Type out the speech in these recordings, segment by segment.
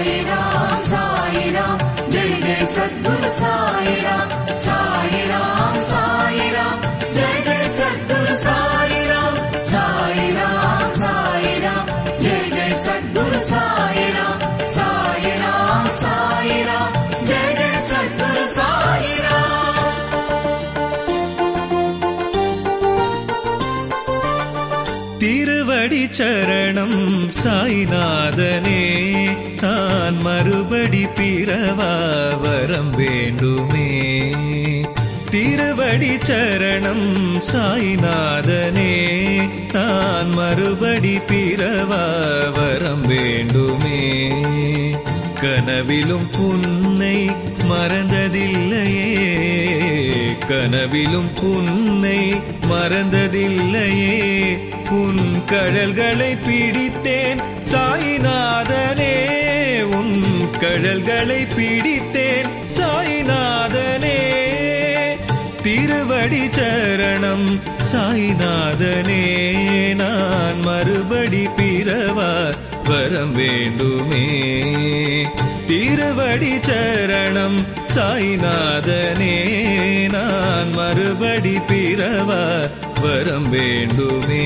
साई राम जय जय सद्गुरु साई राम जय जय सद्गुरु साई राम जय जय सद्गुरु साई राम जय जय सद्गुरु साई राम। திருவடி சரணம் சாய்நாதனே நான் மறுபடி பிறவா வரம் வேண்டுமே திருவடி சரணம் சாய்நாதனே நான் மறுபடி பிறவா வரம் வேண்டுமே கனவிலும் உன்னை மறந்ததில்லையே கனவிலும் உன்னை மறந்ததில்லையே உன் கடல்களை பிடித்தேன் சாய்நாதனே உன் கடல்களை பிடித்தேன் சாய்நாதனே திருவடி சரணம் சாய்நாதனே நான் மறுபடி பிறவா வரம் வேண்டுமே திருவடி சரணம் சாய்நாதனே நான் மறுபடி பிறவா வரம் வேண்டுமே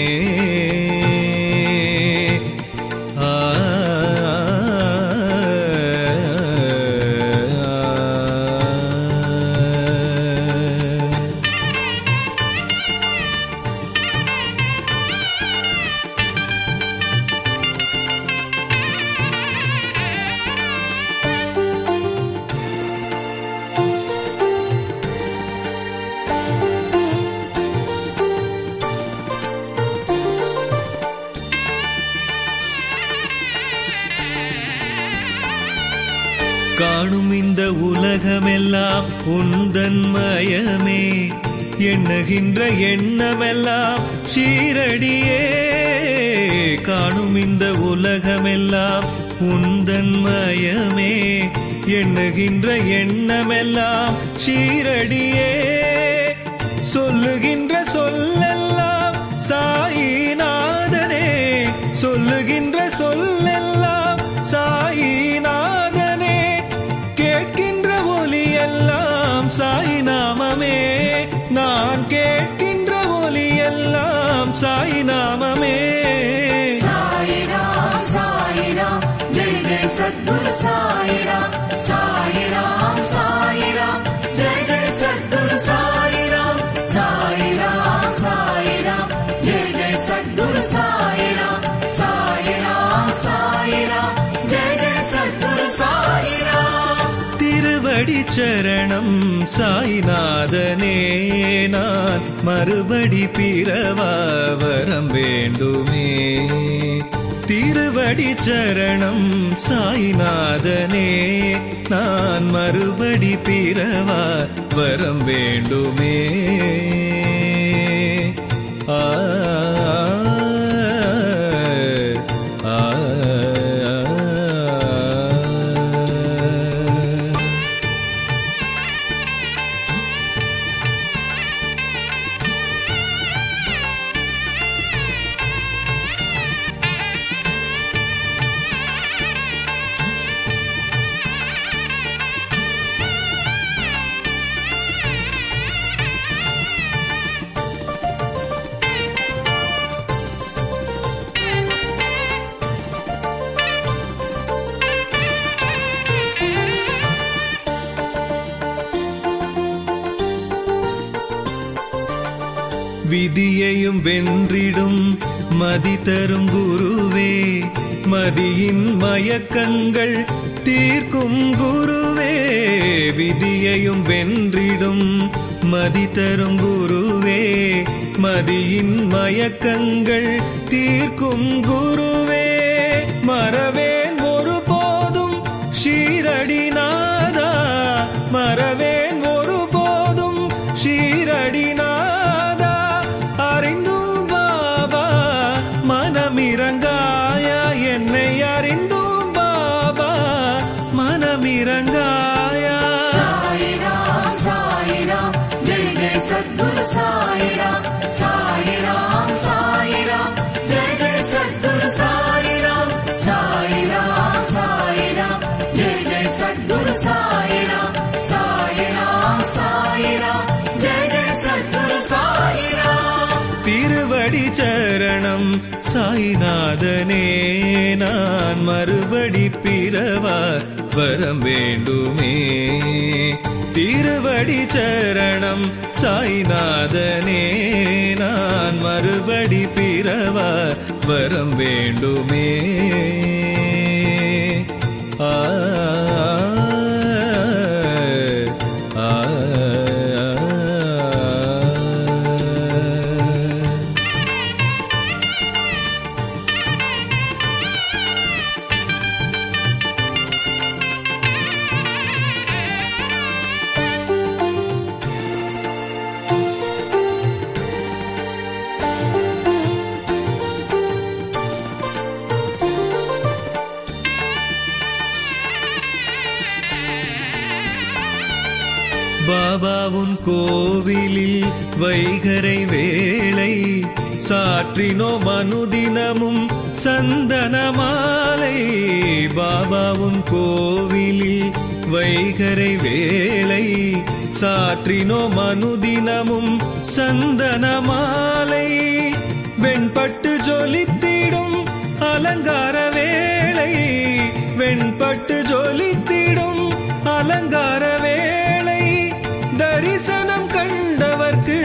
காணும் இந்த உலகமெல்லாம் உந்தன் மயமே எண்ணுகின்ற எண்ணமெல்லாம் சீரடியே காணும் இந்த உலகமெல்லாம் உந்தன் மயமே எண்ணுகின்ற எண்ணமெல்லாம் சீரடியே சொல்லுகின்ற சொல்லெல்லாம் சாயிநாதனே சொல்லுகின்ற சொல்லெல்லாம் சாயிநாதனே கேட்கின்ற ஒலி எல்லாம் சாய் நாமமே நான் கேட்கின்ற ஒலி எல்லாம் சாய் நாமமே साई राम जय जय सद्गुरु साई राम जय जय सद्गुरु साई राम जय जय सद्गुरु साई राम जय जय सद्गुरु साई राम। திருவடி சரணம் சாய்நாதனே நான் மறுபடி பிறவா வரம் வேண்டுமே திருவடி சரணம் சாய்நாதனே நான் மறுபடி பிறவா வரம் வேண்டுமே ஆ விதியையும் வென்றிடும் மதி தரும் குருவே மதியின் மயக்கங்கள் தீர்க்கும் குருவே விதியையும் வென்றிடும் மதி தரும் குருவே மதியின் மயக்கங்கள் தீர்க்கும் குருவே மறவேன் ஒருபோதும் ஷீரடிநாதா மறவேன் ஒருபோதும் ஷீரடிநாதா அறிந்தும் பாபா மனமிரங்காயா என்னை அறிந்தும் பாபா மனமிரங்காயா साई राम जय जय सद्गुरु साई राम जय जय सद्गुरु साई राम सद्गुरु साई राम साई राम साई राम जय जय सद्गुरु साई राम திருவடி சரணம் சாய்நாதனே நான் மறுபடி பிறவா வரம் வேண்டுமே திருவடி சரணம் சாய்நாதனே நான் மறுபடி பிறவா வரம் வேண்டுமே ஆ பாபாவுன் கோவிலில் வைகரை வேளை சாற்றினோம் அனுதினமும் சந்தன மாலை பாபாவுன் கோவிலில் வைகரை வேளை சாற்றினோம் அனுதினமும் சந்தன மாலை வெண்பட்டு ஜொலித்திடும் அலங்கார வேளை வெண்பட்டு ஜொலித்திடும் அலங்கார வேளை தரிசனம் கண்டவர்க்கு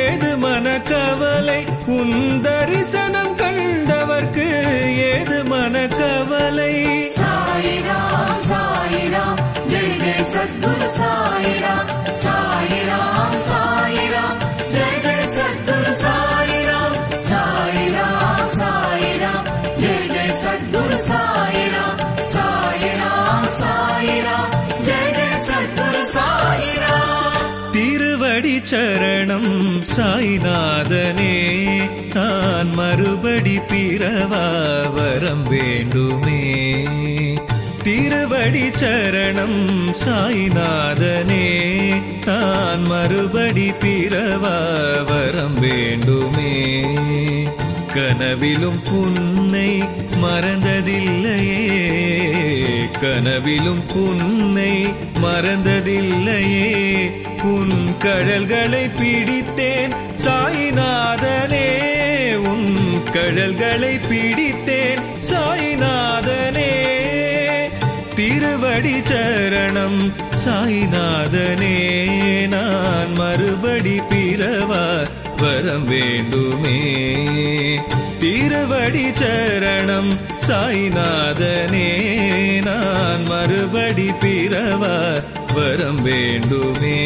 ஏது மனக்கவலை உன் தரிசனம் கண்டவர்க்கு ஏது மனக்கவலை साई राम जय जय सद्गुरु साई राम साई राम जय जय सद्गुरु साई राम साई राम जय जय सद्गुरु साई राम साई राम जय जय सद्गुरु साई राम திருவடி சரணம் சாய்நாதனே நான் மறுபடி பிறவா வரம் வேண்டுமே திருவடி சரணம் சாய்நாதனே நான் மறுபடி பிறவா வரம் வேண்டுமே கனவிலும் புன்னை மறந்ததில்லையே கனவிலும் புன்னை மறந்ததில்லையே உன் கடல்களை பிடித்தேன் சாய்நாதனே உன் கடல்களை பிடித்தேன் சாய்நாதனே திருவடி சரணம் சாய்நாதனே நான் மறுபடி பிறவா வரம் வேண்டுமே திருவடி சரணம் சாய்நாதனே நான் மறுபடி பிறவா வரம் வேண்டுமே